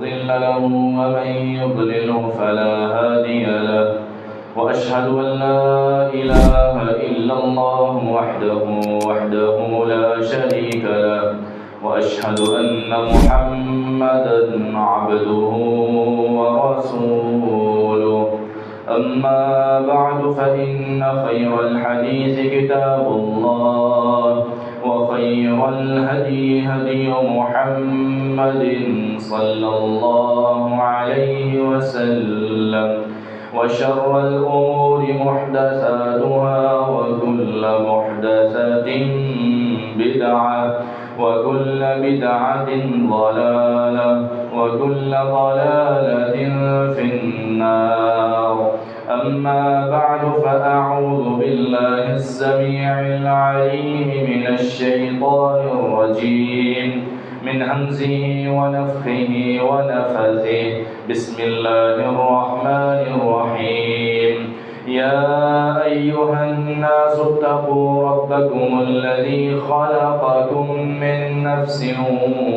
مضل له ومن يضلله فلا هادي له وأشهد أن لا إله إلا الله وحده لا شريك له وأشهد أن محمدًا عبده ورسوله أما بعد فإن خير الحديث كتاب الله وخير الهدي هدي محمد صلى الله عليه وسلم وشر الأمور محدثاتها وكل محدثة بدعة وكل بدعة ضلالة وكل ضلالة في النار. أما بعد فأعوذ بالله السميع العليم من الشيطان الرجيم من همزه ونفخه ونفثه. بسم الله الرحمن الرحيم. يا أيها الناس اتقوا ربكم الذي خلقكم من نفس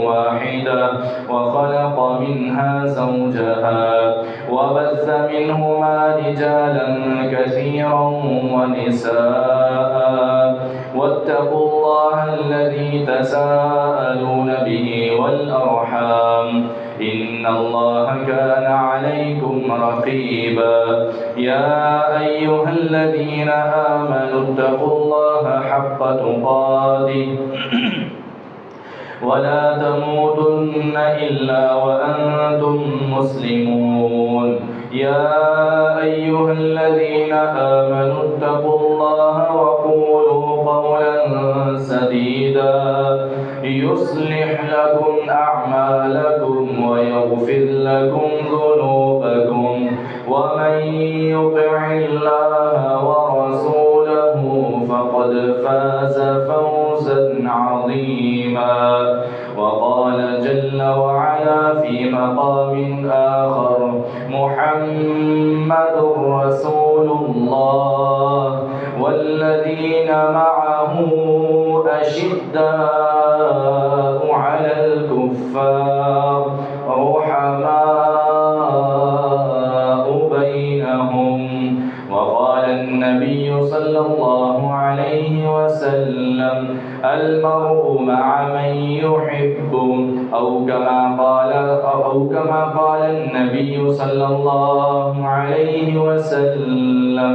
واحدة وخلق منها زوجها وبث منهما رجالا كثيرا ونساء واتقوا الله الذي تساءلون به والأرحام إن الله كان عليكم رقيبا. يا أيها الذين آمنوا اتقوا الله حق تقاته ولا تموتن إلا وأنتم مسلمون. يا أيها الذين آمنوا اتقوا الله وقولوا قولا سديدا يصلح لكم أعمالكم ويغفر لكم ذنوبكم ومن يطع الله ورسوله فقد فاز فوزا عظيما. وقال جل وعلا في مقام آخر محمد رسول الله والذين معه أشداء على الكفار رحماء بينهم. وقال النبي صلى الله عليه وسلم المرء مع من يحب أو كما قال النبي صلى الله عليه وسلم.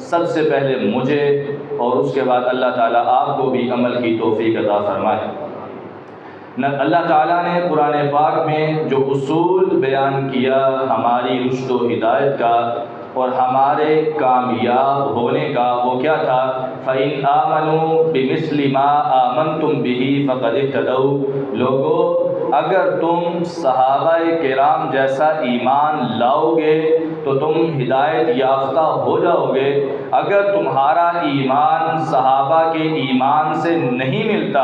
سب سے پہلے مجھے اور اس کے بعد اللہ تعالیٰ آپ کو بھی عمل کی توفیق عطا فرمائے۔ اللہ تعالیٰ نے قرآن پاک میں جو اصول بیان کیا ہماری رشد و ہدایت کا اور ہمارے کامیاب ہونے کا، وہ کیا تھا؟ فَإِنْ آمَنُوا بِمِثْلِ مَا آمَنْتُمْ بِهِ فَقَدِ اهْتَدَوْا۔ لوگو اگر تم صحابہ کرام جیسا ایمان لاؤ گے تو تم ہدایت یافتہ ہو جاؤ گے۔ اگر تمہارا ایمان صحابہ کے ایمان سے نہیں ملتا،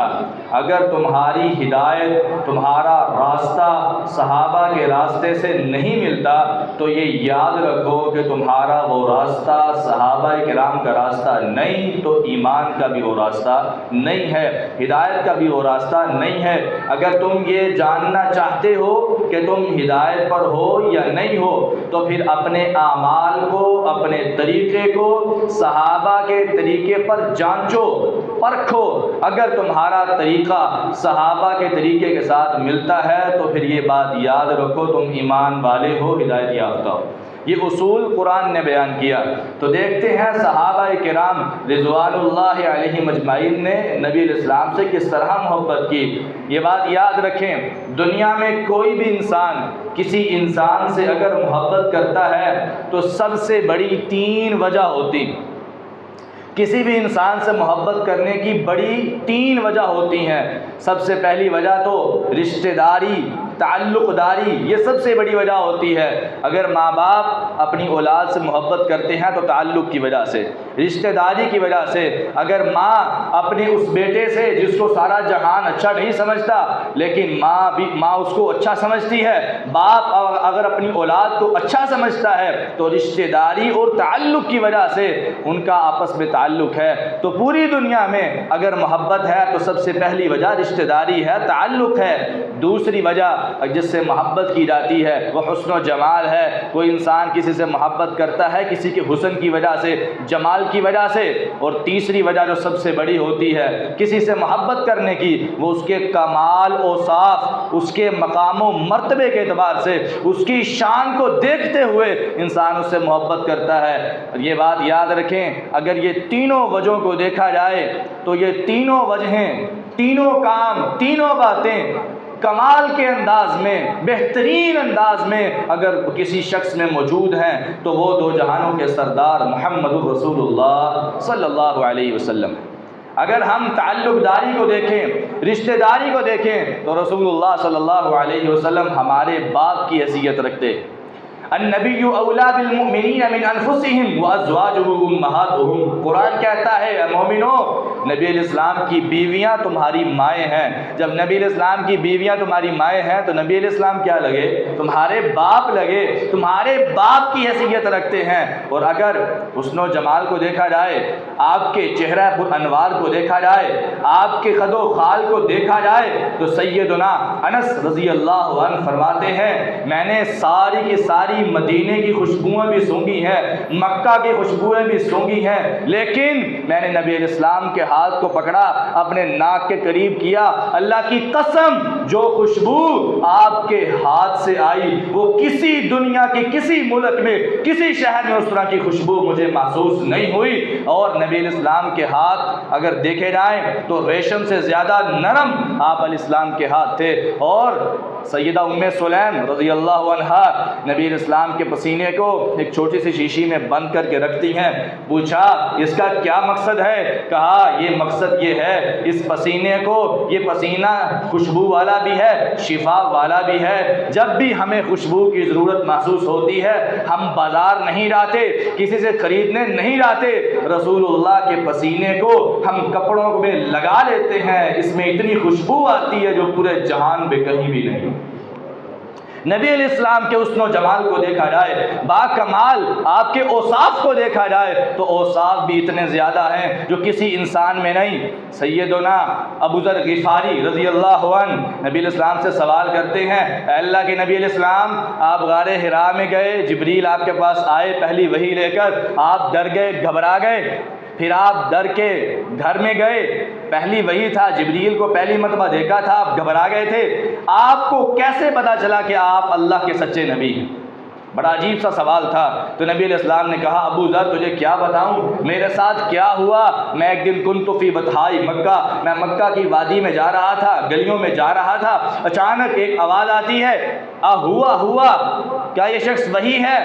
اگر تمہاری ہدایت، تمہارا راستہ صحابہ کے راستے سے نہیں ملتا، تو یہ یاد رکھو کہ تمہارا وہ راستہ صحابہ کرام کا راستہ نہیں، تو ایمان کا بھی وہ راستہ نہیں ہے، ہدایت کا بھی وہ راستہ نہیں ہے۔ اگر تم یہ جاننا چاہتے ہو کہ تم ہدایت پر ہو یا نہیں ہو، تو پھر اپنے اعمال کو، اپنے طریقے کو صحابہ کے طریقے پر جانچو، پرکھو۔ اگر تمہارا طریقہ صحابہ کے طریقے کے ساتھ ملتا ہے تو پھر یہ بات یاد رکھو تم ایمان والے ہو، ہدایت یافتہ ہو۔ یہ اصول قرآن نے بیان کیا۔ تو دیکھتے ہیں صحابہ کرام رضوان اللہ علیہم اجمعین نے نبی علیہ السلام سے کس طرح محبت کی۔ یہ بات یاد رکھیں، دنیا میں کوئی بھی انسان کسی انسان سے اگر محبت کرتا ہے تو سب سے بڑی 3 وجہ ہوتی۔ کسی بھی انسان سے محبت کرنے کی بڑی 3 وجہ ہوتی ہیں۔ سب سے پہلی وجہ تو رشتہ داری، تعلق داری، یہ سب سے بڑی وجہ ہوتی ہے۔ اگر ماں باپ اپنی اولاد سے محبت کرتے ہیں تو تعلق کی وجہ سے، رشتہ داری کی وجہ سے۔ اگر ماں اپنے اس بیٹے سے جس کو سارا جہان اچھا نہیں سمجھتا لیکن ماں اس کو اچھا سمجھتی ہے، باپ اگر اپنی اولاد کو اچھا سمجھتا ہے تو رشتہ داری اور تعلق کی وجہ سے ان کا آپس میں تعلق ہے۔ تو پوری دنیا میں اگر محبت ہے تو سب سے پہلی وجہ رشتہ داری ہے، تعلق ہے۔ دوسری وجہ جس سے محبت کی جاتی ہے وہ حسن و جمال ہے۔ کوئی انسان کسی سے محبت کرتا ہے کسی کے حسن کی وجہ سے، جمال کی وجہ سے۔ اور تیسری وجہ جو سب سے بڑی ہوتی ہے کسی سے محبت کرنے کی، وہ اس کے کمال اوصاف، اس کے مقام و مرتبے کے اعتبار سے، اس کی شان کو دیکھتے ہوئے انسان اس سے محبت کرتا ہے۔ یہ بات یاد رکھیں، اگر یہ تینوں وجہوں کو دیکھا جائے تو یہ تینوں وجہیں، تینوں کام، تینوں باتیں کمال کے انداز میں، بہترین انداز میں اگر کسی شخص میں موجود ہیں تو وہ 2 جہانوں کے سردار محمد الرسول اللہ صلی اللہ علیہ وسلم۔ اگر ہم تعلق داری کو دیکھیں، رشتہ داری کو دیکھیں تو رسول اللہ صلی اللہ علیہ وسلم ہمارے باپ کی حیثیت رکھتے۔ النبی اولا بالمؤمنین من انفسہم وازواجہ امہاتہم۔ قرآن کہتا ہے اے مومنو، نبی علیہ السلام کی بیویاں تمہاری مائیں ہیں۔ جب نبی علیہ السلام کی بیویاں تمہاری مائیں ہیں تو نبی علیہ السلام کیا لگے؟ تمہارے باپ لگے، تمہارے باپ کی حیثیت رکھتے ہیں۔ اور اگر حسن و جمال کو دیکھا جائے، آپ کے چہرہ پر انوار کو دیکھا جائے، آپ کے خد و خال کو دیکھا جائے تو سیدنا انس رضی اللہ عنہ فرماتے ہیں میں نے ساری کی ساری مدینے کی خوشبوئیں بھی سونگھی ہیں، مکہ کی خوشبوئیں بھی سونگھی ہیں، لیکن میں نے نبی علیہ السلام کے ہاتھ کو پکڑا، اپنے ناک کے قریب کیا، اللہ کی قسم جو خوشبو آپ کے ہاتھ سے آئی وہ کسی دنیا کے کسی ملک میں، کسی شہر میں اس طرح کی خوشبو مجھے محسوس نہیں ہوئی۔ اور نبی علیہ السلام کے ہاتھ اگر دیکھے جائیں تو ریشم سے زیادہ نرم آپ علیہ السلام کے ہاتھ تھے۔ اور سیدہ ام سلیم رضی اللہ عنہا نبی علیہ السلام کے پسینے کو ایک چھوٹی سی شیشی میں بند کر کے رکھتی ہیں۔ پوچھا اس کا کیا مقصد ہے؟ کہا یہ مقصد یہ ہے اس پسینے کو، یہ پسینہ خوشبو والا بھی ہے، شفا والا بھی ہے۔ جب بھی ہمیں خوشبو کی ضرورت محسوس ہوتی ہے ہم بازار نہیں جاتے، کسی سے خریدنے نہیں جاتے، رسول اللہ کے پسینے کو ہم کپڑوں میں لگا لیتے ہیں، اس میں اتنی خوشبو آتی ہے جو پورے جہان میں کہیں بھی نہیں۔ نبی علیہ السلام کے حسن و جمال کو دیکھا جائے، با کمال آپ کے اوصاف کو دیکھا جائے تو اوصاف بھی اتنے زیادہ ہیں جو کسی انسان میں نہیں۔ سیدنا ابو ذر غفاری رضی اللہ عنہ نبی علیہ السلام سے سوال کرتے ہیں اے اللہ کے نبی علیہ السلام، آپ غار حرا میں گئے، جبریل آپ کے پاس آئے پہلی وحی لے کر، آپ ڈر گئے، گھبرا گئے، پھر آپ ڈر کے گھر میں گئے، پہلی وحی تھا، جبریل کو پہلی مرتبہ دیکھا تھا، آپ گھبرا گئے تھے، آپ کو کیسے پتا چلا کہ آپ اللہ کے سچے نبی ہیں؟ بڑا عجیب سا سوال تھا۔ تو نبی علیہ السلام نے کہا ابو ذر تجھے کیا بتاؤں میرے ساتھ کیا ہوا؟ میں ایک دن کنت فی بطحاء مکہ، میں مکہ کی وادی میں جا رہا تھا، گلیوں میں جا رہا تھا، اچانک ایک آواز آتی ہے ہوا کیا یہ شخص وہی ہے؟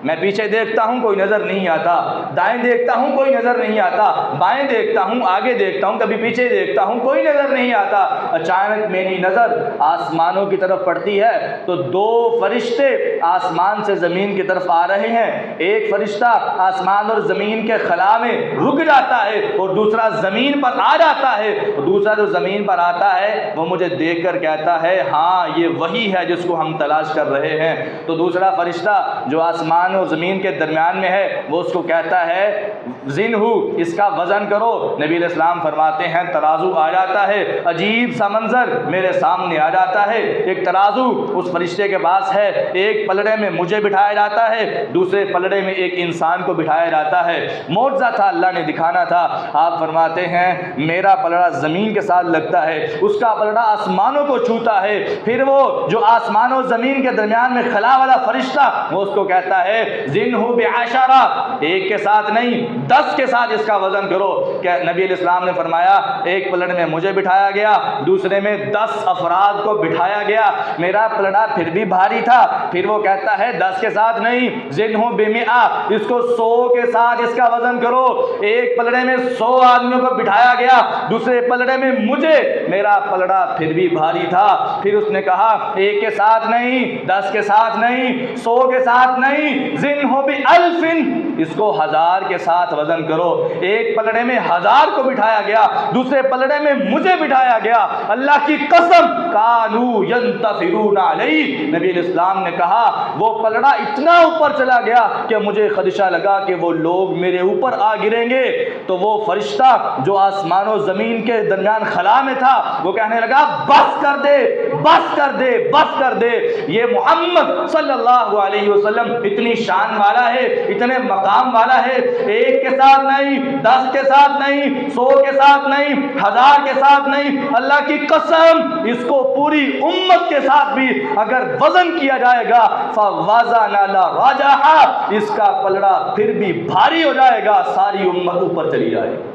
میں پیچھے دیکھتا ہوں کوئی نظر نہیں آتا، دائیں دیکھتا ہوں کوئی نظر نہیں آتا، بائیں دیکھتا ہوں، آگے دیکھتا ہوں، کبھی پیچھے دیکھتا ہوں، کوئی نظر نہیں آتا۔ اچانک میری نظر آسمانوں کی طرف پڑتی ہے تو دو فرشتے آسمان سے زمین کی طرف آ رہے ہیں۔ ایک فرشتہ آسمان اور زمین کے خلا میں رک جاتا ہے اور دوسرا زمین پر آ جاتا ہے، اور دوسرا جو زمین پر آتا ہے وہ مجھے دیکھ کر کہتا ہے ہاں یہ وہی ہے جس کو ہم تلاش کر رہے ہیں۔ تو دوسرا فرشتہ جو آسمان اور زمین کے درمیان میں ہے وہ اس کو کہتا ہے زنہ، اس کا وزن کرو۔ نبی علیہ السلام فرماتے ہیں ترازو آ جاتا ہے، عجیب سا منظر میرے سامنے آ جاتا ہے۔ ایک ترازو اس فرشتے کے پاس ہے، ایک پلڑے میں مجھے بٹھایا جاتا ہے، دوسرے پلڑے میں ایک انسان کو بٹھایا جاتا ہے۔ معجزہ تھا، اللہ نے دکھانا تھا۔ آپ فرماتے ہیں میرا پلڑا زمین کے ساتھ لگتا ہے، اس کا پلڑا آسمانوں کو چھوتا ہے، پھر وہ جو آسمان و زمین کے درمیان میں خلا والا فرشتہ وہ اس کو کہتا ہے زنہ بعشرہ، ایک کے ساتھ نہیں 10 کے ساتھ اس کا وزن کرو۔ کہ نبی علیہ السلام نے فرمایا ایک پلڑے میں مجھے بٹھایا گیا، دوسرے میں 10 افراد کو بٹھایا گیا، میرا پلڑا پھر بھی بھاری تھا۔ پھر وہ کہتا ہے 10 کے ساتھ نہیں زنہ بمئہ، اس کو 100 کے ساتھ اس کا وزن کرو۔ ایک پلڑے میں 100 آدمیوں کو بٹھایا گیا، دوسرے پلڑے میں مجھے، میرا پلڑا پھر بھی بھاری تھا۔ پھر اس نے کہا ایک کے ساتھ نہیں، 10 کے ساتھ نہیں، 100 کے ساتھ نہیں، زنہ بألف، اس کو 1000 کے ساتھ وزن کرو۔ ایک پلڑے میں 1000 کو بٹھایا گیا، دوسرے پلڑے میں مجھے بٹھایا گیا، اللہ کی قسم کانوا ینتفرون علیہ، نبی علیہ السلام نے کہا وہ پلڑا اتنا اوپر چلا گیا کہ مجھے خدشہ لگا کہ وہ لوگ میرے اوپر آ گریں گے۔ تو وہ فرشتہ جو آسمان و زمین کے درمیان خلا میں تھا وہ کہنے لگا بس کر دے، بس کر دے، بس کر دے، یہ محمد صلی اللہ علیہ وسلم اتنی شان والا ہے، اتنے مقام والا ہے، ایک کے ساتھ نہیں، 10 کے ساتھ نہیں، 100 کے ساتھ نہیں، 1000 کے ساتھ نہیں، اللہ کی قسم اس کو پوری امت کے ساتھ بھی اگر وزن کیا جائے گا فوزن لرجح، اس کا پلڑا پھر بھی بھاری ہو جائے گا، ساری امت اوپر چلی جائے گی۔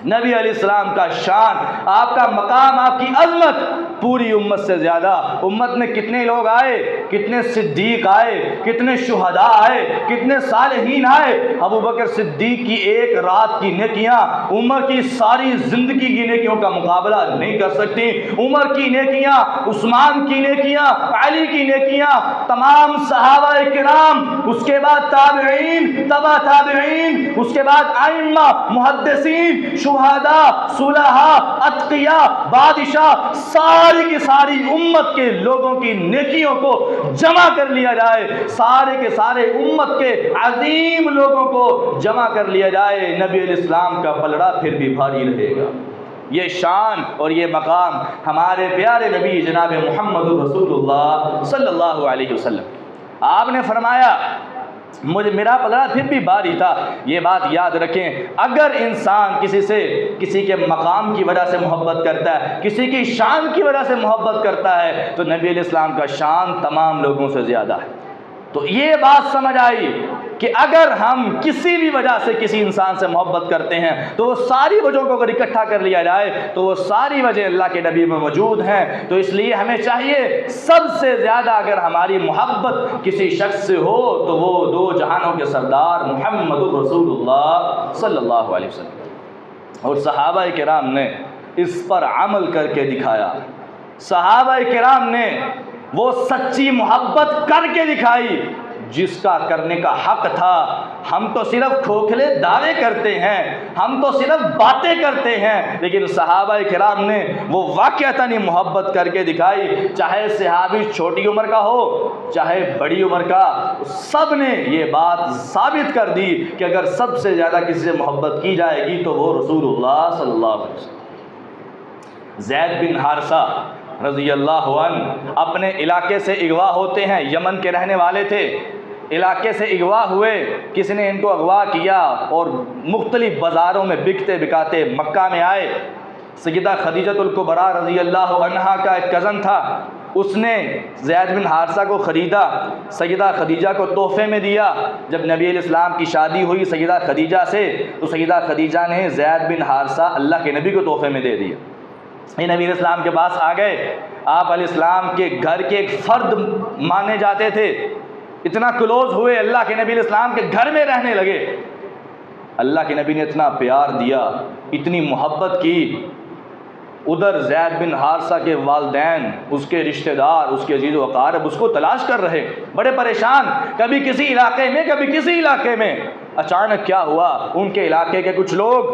نبی علیہ السلام کا شان، آپ کا مقام، آپ کی عظمت پوری امت سے زیادہ۔ امت میں کتنے لوگ آئے، کتنے صدیق آئے، کتنے شہداء آئے، کتنے صالحین آئے۔ ابو بکر صدیق کی ایک رات کی نیکیاں عمر کی ساری زندگی کی نیکیوں کا مقابلہ نہیں کر سکتی۔ عمر کی نیکیاں، عثمان کی نیکیاں، علی کی نیکیاں، تمام صحابہ کرام، اس کے بعد تابعین، تبع تابعین، اس کے بعد ائمہ، محدثین، شہداء، صلحاء، اتقیاء، بادشاہ، ساری کی ساری امت کے لوگوں کی نیکیوں کو جمع کر لیا جائے، سارے کے سارے امت کے عظیم لوگوں کو جمع کر لیا جائے، نبی علیہ السلام کا پلڑا پھر بھی بھاری رہے گا۔ یہ شان اور یہ مقام ہمارے پیارے نبی جناب محمد رسول اللہ صلی اللہ علیہ وسلم۔ آپ نے فرمایا میرا پلڑا پھر بھی بھاری تھا۔ یہ بات یاد رکھیں، اگر انسان کسی کے مقام کی وجہ سے محبت کرتا ہے، کسی کی شان کی وجہ سے محبت کرتا ہے، تو نبی علیہ السلام کا شان تمام لوگوں سے زیادہ ہے۔ تو یہ بات سمجھ آئی کہ اگر ہم کسی بھی وجہ سے کسی انسان سے محبت کرتے ہیں تو وہ ساری وجہوں کو اگر اکٹھا کر لیا جائے تو وہ ساری وجہ اللہ کے نبی میں موجود ہیں۔ تو اس لیے ہمیں چاہیے سب سے زیادہ اگر ہماری محبت کسی شخص سے ہو تو وہ دو جہانوں کے سردار محمد رسول اللہ صلی اللہ علیہ وسلم۔ اور صحابہ کرام نے اس پر عمل کر کے دکھایا، صحابہ کرام نے وہ سچی محبت کر کے دکھائی جس کا کرنے کا حق تھا۔ ہم تو صرف کھوکھلے دعوے کرتے ہیں، ہم تو صرف باتیں کرتے ہیں، لیکن صحابہ کرام نے وہ واقعتاً محبت کر کے دکھائی، چاہے صحابی چھوٹی عمر کا ہو چاہے بڑی عمر کا، سب نے یہ بات ثابت کر دی کہ اگر سب سے زیادہ کسی سے محبت کی جائے گی تو وہ رسول اللہ صلی اللہ علیہ وسلم۔ زید بن حارثہ رضی اللہ عنہ اپنے علاقے سے اغوا ہوتے ہیں، یمن کے رہنے والے تھے، علاقے سے اغوا ہوئے، کسی نے ان کو اغوا کیا اور مختلف بازاروں میں بکتے بکاتے مکہ میں آئے۔ سیدہ خدیجہ الکبریٰ رضی اللہ عنہا کا ایک کزن تھا، اس نے زید بن حارثہ کو خریدا، سیدہ خدیجہ کو تحفے میں دیا۔ جب نبی علیہ السلام کی شادی ہوئی سیدہ خدیجہ سے تو سیدہ خدیجہ نے زید بن حارثہ اللہ کے نبی کو تحفے میں دے دیا۔ یہ نبی علیہ السلام کے پاس آ گئے، آپ علیہ السلام کے گھر کے ایک فرد مانے جاتے تھے، اتنا کلوز ہوئے، اللہ کے نبی علیہ السلام کے گھر میں رہنے لگے۔ اللہ کے نبی نے اتنا پیار دیا، اتنی محبت کی۔ ادھر زید بن حارثہ کے والدین، اس کے رشتہ دار، اس کے عزیز و اقارب اس کو تلاش کر رہے، بڑے پریشان، کبھی کسی علاقے میں کبھی کسی علاقے میں۔ اچانک کیا ہوا، ان کے علاقے کے کچھ لوگ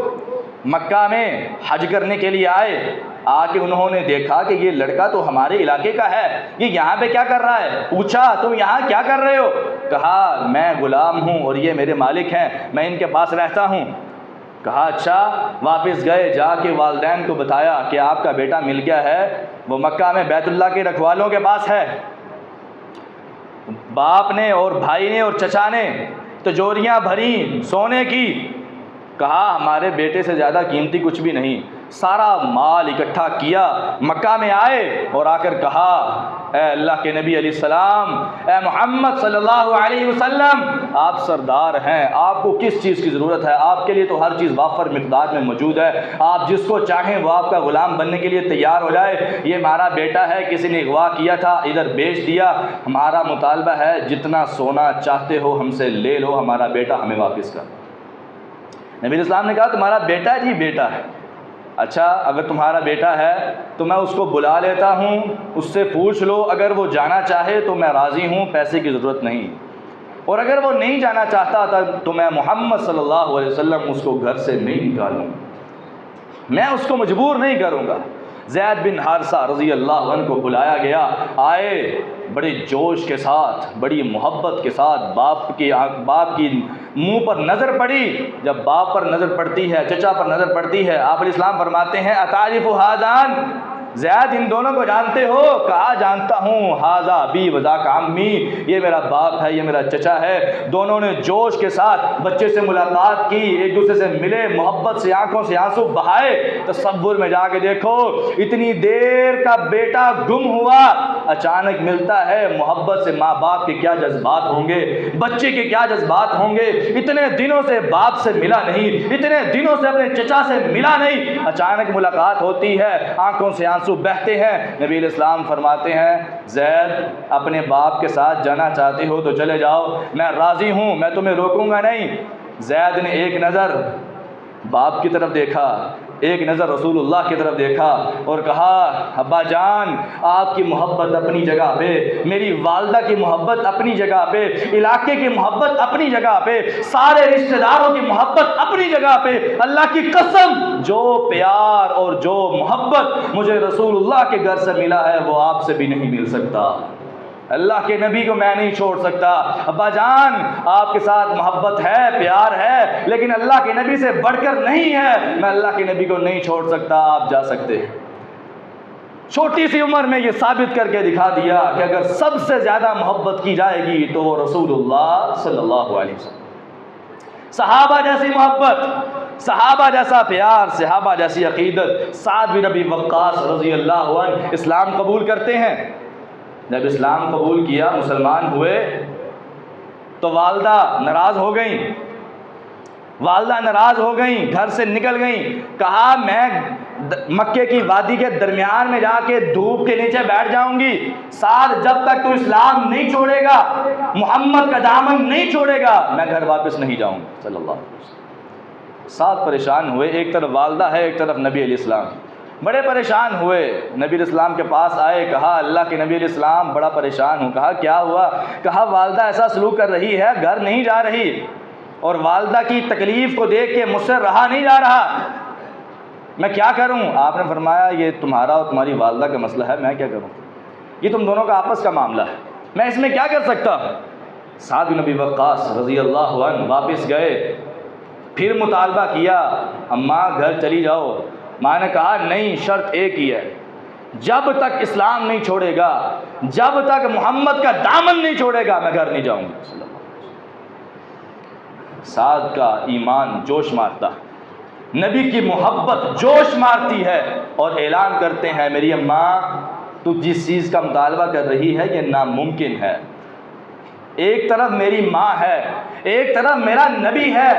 مکہ میں حج کرنے کے لیے آئے، آ کے انہوں نے دیکھا کہ یہ لڑکا تو ہمارے علاقے کا ہے، یہ یہاں پہ کیا کر رہا ہے؟ پوچھا تم یہاں کیا کر رہے ہو؟ کہا میں غلام ہوں اور یہ میرے مالک ہیں، میں ان کے پاس رہتا ہوں۔ کہا اچھا۔ واپس گئے، جا کے والدین کو بتایا کہ آپ کا بیٹا مل گیا ہے، وہ مکہ میں بیت اللہ کے رکھوالوں کے پاس ہے۔ باپ نے اور بھائی نے اور چچا نے تجوریاں بھری سونے کی، کہا ہمارے بیٹے سے زیادہ قیمتی کچھ بھی نہیں، سارا مال اکٹھا کیا، مکہ میں آئے اور آ کر کہا اے اللہ کے نبی علیہ السلام، اے محمد صلی اللہ علیہ وسلم، آپ سردار ہیں، آپ کو کس چیز کی ضرورت ہے؟ آپ کے لیے تو ہر چیز وافر مقدار میں موجود ہے، آپ جس کو چاہیں وہ آپ کا غلام بننے کے لیے تیار ہو جائے۔ یہ ہمارا بیٹا ہے، کسی نے اغوا کیا تھا، ادھر بیچ دیا، ہمارا مطالبہ ہے جتنا سونا چاہتے ہو ہم سے لے لو، ہمارا بیٹا ہمیں واپس کر۔ نبی علیہ السلام نے کہا تمہارا بیٹا جی بیٹا ہے، اچھا اگر تمہارا بیٹا ہے تو میں اس کو بلا لیتا ہوں، اس سے پوچھ لو، اگر وہ جانا چاہے تو میں راضی ہوں، پیسے کی ضرورت نہیں، اور اگر وہ نہیں جانا چاہتا تو میں محمد صلی اللہ علیہ وسلم اس کو گھر سے نہیں نکالوں گا، میں اس کو مجبور نہیں کروں گا۔ زید بن حارثہ رضی اللہ عنہ کو بلایا گیا، آئے بڑے جوش کے ساتھ، بڑی محبت کے ساتھ، باپ کی منہ پر نظر پڑی، جب باپ پر نظر پڑتی ہے، چچا پر نظر پڑتی ہے، آپ علیہ السلام فرماتے ہیں اتعرف ھذان، زید ان دونوں کو جانتے ہو؟ کہا جانتا ہوں، ھذا ابی وذاک عمی، یہ میرا باپ ہے، یہ میرا چچا ہے۔ دونوں نے جوش کے ساتھ بچے سے ملاقات کی، ایک دوسرے سے ملے، محبت سے آنکھوں سے آنسو بہائے۔ تصور میں جا کے دیکھو، اتنی دیر کا بیٹا گم ہوا، اچانک ملتا ہے، محبت سے ماں باپ کے کیا جذبات ہوں گے، بچے کے کیا جذبات ہوں گے۔ اتنے دنوں سے باپ سے ملا نہیں، اتنے دنوں سے اپنے چچا سے ملا نہیں، اچانک ملاقات ہوتی ہے، آنکھوں سے آنسو بہتے ہیں۔ نبی علیہ السلام فرماتے ہیں زید اپنے باپ کے ساتھ جانا چاہتے ہو تو چلے جاؤ، میں راضی ہوں، میں تمہیں روکوں گا نہیں۔ زید نے ایک نظر باپ کی طرف دیکھا، ایک نظر رسول اللہ کی طرف دیکھا اور کہا ابا جان، آپ کی محبت اپنی جگہ پہ، میری والدہ کی محبت اپنی جگہ پہ، علاقے کی محبت اپنی جگہ پہ، سارے رشتہ داروں کی محبت اپنی جگہ پہ، اللہ کی قسم جو پیار اور جو محبت مجھے رسول اللہ کے گھر سے ملا ہے وہ آپ سے بھی نہیں مل سکتا۔ اللہ کے نبی کو میں نہیں چھوڑ سکتا۔ ابا جان آپ کے ساتھ محبت ہے، پیار ہے، لیکن اللہ کے نبی سے بڑھ کر نہیں ہے، میں اللہ کے نبی کو نہیں چھوڑ سکتا، آپ جا سکتے ہیں۔ چھوٹی سی عمر میں یہ ثابت کر کے دکھا دیا کہ اگر سب سے زیادہ محبت کی جائے گی تو وہ رسول اللہ صلی اللہ علیہ وسلم۔ صحابہ جیسی محبت، صحابہ جیسا پیار، صحابہ جیسی عقیدت۔ سعد بن ابی وقاص رضی اللہ عنہ اسلام قبول کرتے ہیں۔ جب اسلام قبول کیا، مسلمان ہوئے تو والدہ ناراض ہو گئیں، والدہ ناراض ہو گئیں، گھر سے نکل گئیں۔ کہا میں مکے کی وادی کے درمیان میں جا کے دھوپ کے نیچے بیٹھ جاؤں گی، سعد جب تک تو اسلام نہیں چھوڑے گا، محمد کا دامن نہیں چھوڑے گا، میں گھر واپس نہیں جاؤں گا صلی اللہ علیہ وسلم۔ سعد پریشان ہوئے، ایک طرف والدہ ہے، ایک طرف نبی علیہ السلام، بڑے پریشان ہوئے۔ نبی علیہ السلام کے پاس آئے، کہا اللہ کے نبی علیہ السلام بڑا پریشان ہوں۔ کہا کیا ہوا؟ کہا والدہ ایسا سلوک کر رہی ہے، گھر نہیں جا رہی، اور والدہ کی تکلیف کو دیکھ کے مجھ سے رہا نہیں جا رہا، میں کیا کروں؟ آپ نے فرمایا یہ تمہارا اور تمہاری والدہ کا مسئلہ ہے، میں کیا کروں؟ یہ تم دونوں کا آپس کا معاملہ ہے، میں اس میں کیا کر سکتا ہوں؟ سعد بن ابی وقاص رضی اللہ عنہ واپس گئے، پھر مطالبہ کیا اماں گھر چلی جاؤ۔ ماں نے کہا نہیں، شرط ایک ہی ہے، جب تک اسلام نہیں چھوڑے گا، جب تک محمد کا دامن نہیں چھوڑے گا، میں گھر نہیں جاؤں گا۔ سعد کا ایمان جوش مارتا، نبی کی محبت جوش مارتی ہے، اور اعلان کرتے ہیں میری اماں تو جس چیز کا مطالبہ کر رہی ہے یہ ناممکن ہے۔ ایک طرف میری ماں ہے، ایک طرف میرا نبی ہے۔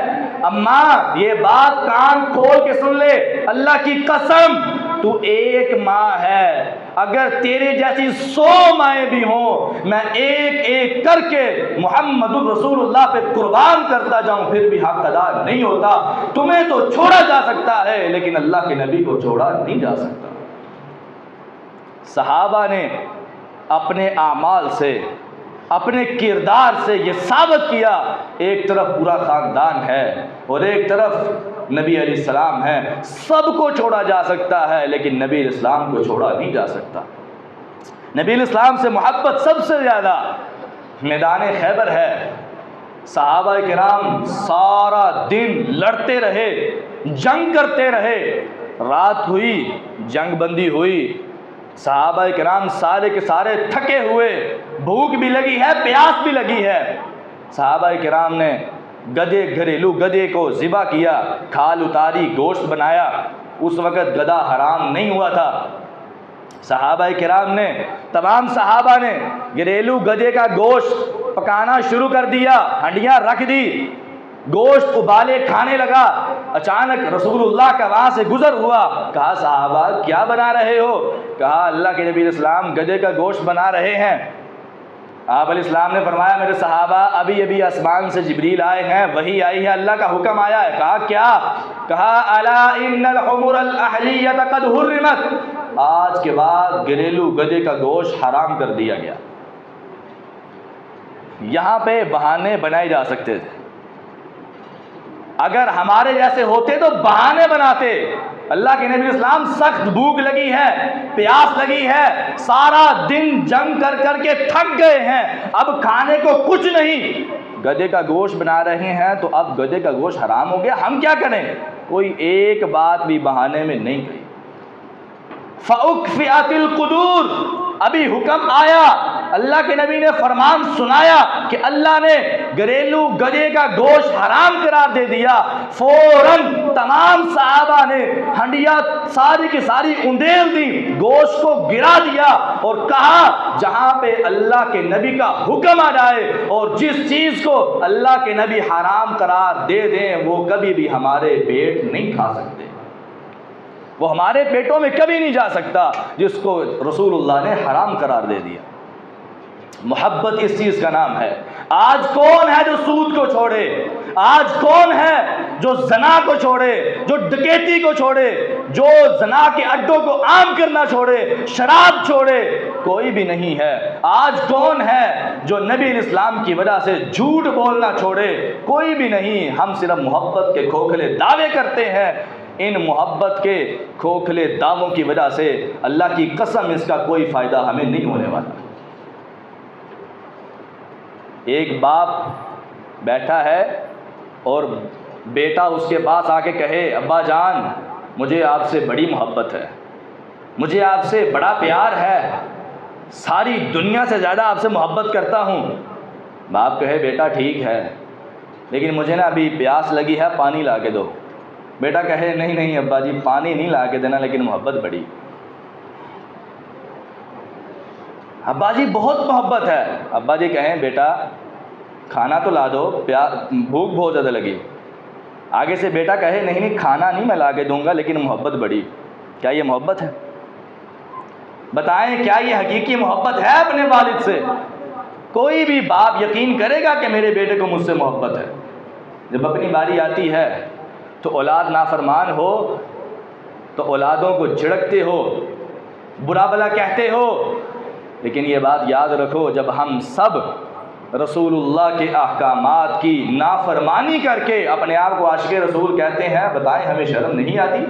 اماں یہ بات کان کھول کے سن لے، اللہ کی قسم تو ایک ماں ہے، اگر تیرے جیسی 100 مائیں بھی ہوں میں ایک ایک کر کے محمد الرسول اللہ پہ قربان کرتا جاؤں پھر بھی حق ادا نہیں ہوتا۔ تمہیں تو چھوڑا جا سکتا ہے لیکن اللہ کے نبی کو چھوڑا نہیں جا سکتا۔ صحابہ نے اپنے اعمال سے، اپنے کردار سے یہ ثابت کیا، ایک طرف پورا خاندان ہے اور ایک طرف نبی علیہ السلام ہے۔ سب کو چھوڑا جا سکتا ہے لیکن نبی علیہ السلام کو چھوڑا نہیں جا سکتا۔ نبی علیہ السلام سے محبت سب سے زیادہ میدان خیبر ہے۔ صحابہ کرام سارا دن لڑتے رہے، جنگ کرتے رہے، رات ہوئی، جنگ بندی ہوئی، صحابہ کرام سارے کے سارے تھکے ہوئے، بھوک بھی لگی ہے، پیاس بھی لگی ہے۔ صحابہ کرام نے گھریلو گدھے کو ذبح کیا، کھال اتاری، گوشت بنایا۔ اس وقت گدھا حرام نہیں ہوا تھا۔ صحابہ کرام نے، تمام صحابہ نے گھریلو گدھے کا گوشت پکانا شروع کر دیا، ہنڈیاں رکھ دی، گوشت ابالے کھانے لگا۔ اچانک رسول اللہ کا وہاں سے گزر ہوا، کہا صحابہ کیا بنا رہے ہو؟ کہا اللہ کے نبی علیہ السلام گدھے کا گوشت بنا رہے ہیں۔ آپ علیہ السلام نے فرمایا میرے صحابہ ابھی آسمان سے جبریل آئے ہیں، وحی آئی ہے، اللہ کا حکم آیا ہے۔ کہا کیا؟ کہا الا ان الحمر الاہلیۃ قد حرمت، آج کے بعد گھریلو گدھے کا گوشت حرام کر دیا گیا۔ یہاں پہ بہانے بنائے جا سکتے تھے، اگر ہمارے جیسے ہوتے تو بہانے بناتے۔ اللہ کے نبی اسلام سخت بھوک لگی ہے، پیاس لگی ہے، سارا دن جنگ کر کر کے تھک گئے ہیں، اب کھانے کو کچھ نہیں، گدھے کا گوشت بنا رہے ہیں تو اب گدھے کا گوشت حرام ہو گیا، ہم کیا کریں؟ کوئی ایک بات بھی بہانے میں نہیں کہی۔ فَأُكْفِئَتِ الْقُدُورُ، ابھی حکم آیا، اللہ کے نبی نے فرمان سنایا کہ اللہ نے گھریلو گدھے کا گوشت حرام قرار دے دیا، فوراً تمام صحابہ نے ہنڈیاں ساری کی ساری اندیل دی، گوشت کو گرا دیا اور کہا جہاں پہ اللہ کے نبی کا حکم آ جائے اور جس چیز کو اللہ کے نبی حرام قرار دے دیں وہ کبھی بھی ہمارے پیٹ نہیں کھا سکتے، وہ ہمارے پیٹوں میں کبھی نہیں جا سکتا جس کو رسول اللہ نے حرام قرار دے دیا۔ محبت اس چیز کا نام ہے۔ آج کون ہے جو سود کو چھوڑے؟ آج کون ہے جو زنا کو چھوڑے، جو ڈکیتی کو چھوڑے، جو زنا کے اڈوں کو عام کرنا چھوڑے، شراب چھوڑے؟ کوئی بھی نہیں ہے۔ آج کون ہے جو نبی علیہ السلام کی وجہ سے جھوٹ بولنا چھوڑے؟ کوئی بھی نہیں۔ ہم صرف محبت کے کھوکھلے دعوے کرتے ہیں، ان محبت کے کھوکھلے دعووں کی وجہ سے اللہ کی قسم اس کا کوئی فائدہ ہمیں نہیں ہونے والا۔ ایک باپ بیٹھا ہے اور بیٹا اس کے پاس آ کے کہے ابا جان مجھے آپ سے بڑی محبت ہے، مجھے آپ سے بڑا پیار ہے، ساری دنیا سے زیادہ آپ سے محبت کرتا ہوں۔ باپ کہے بیٹا ٹھیک ہے لیکن مجھے نا ابھی پیاس لگی ہے، پانی لا کے دو۔ بیٹا کہے نہیں نہیں ابا جی پانی نہیں لا کے دینا لیکن محبت بڑی۔ ابا جی بہت محبت ہے۔ ابا جی کہیں بیٹا کھانا تو لا دو، بھوک بہت زیادہ لگی۔ آگے سے بیٹا کہے نہیں نہیں کھانا نہیں میں لا کے دوں گا لیکن محبت بڑی۔ کیا یہ محبت ہے؟ بتائیں کیا یہ حقیقی محبت ہے اپنے والد سے؟ کوئی بھی باپ یقین کرے گا کہ میرے بیٹے کو مجھ سے محبت ہے۔ جب اپنی باری آتی ہے تو اولاد نافرمان ہو تو اولادوں کو جھڑکتے ہو، برا بھلا کہتے ہو، لیکن یہ بات یاد رکھو جب ہم سب رسول اللہ کے احکامات کی نافرمانی کر کے اپنے آپ کو عاشق رسول کہتے ہیں، بتائیں ہمیں شرم نہیں آتی؟